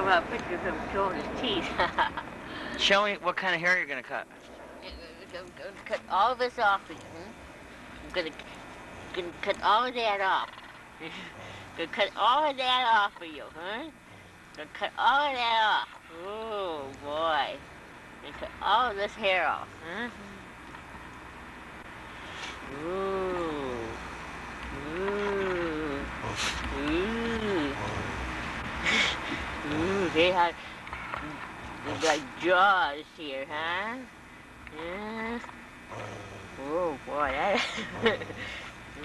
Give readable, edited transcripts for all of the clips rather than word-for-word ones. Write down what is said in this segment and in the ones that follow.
I got a picture of him showing his teeth. Show me what kind of hair you're gonna cut. I'm gonna cut all this off of you. I'm gonna cut all of that off. Gonna cut all of that off of you, huh? Gonna cut all of that off. Oh boy. Gonna cut all of this hair off, huh? Ooh. Ooh. Ooh. Ooh, they got jaws here, huh? Yeah. Oh boy,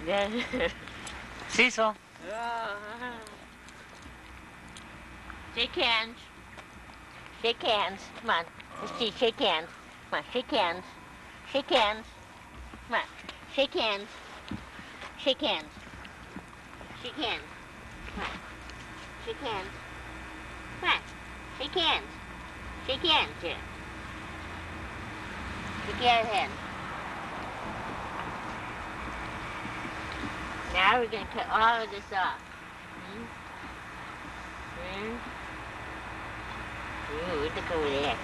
that Cecil. Shake hands. Shake hands. Come on. Let's see. Shake hands. Come on. Shake hands. Shake hands. Come on. Shake hands. Shake hands. Shake hands. Come on. Shake hands. Come on. Shake hands. Shake hands here. Shake your hand. Now we're going to cut all of this off. Ooh, look over there.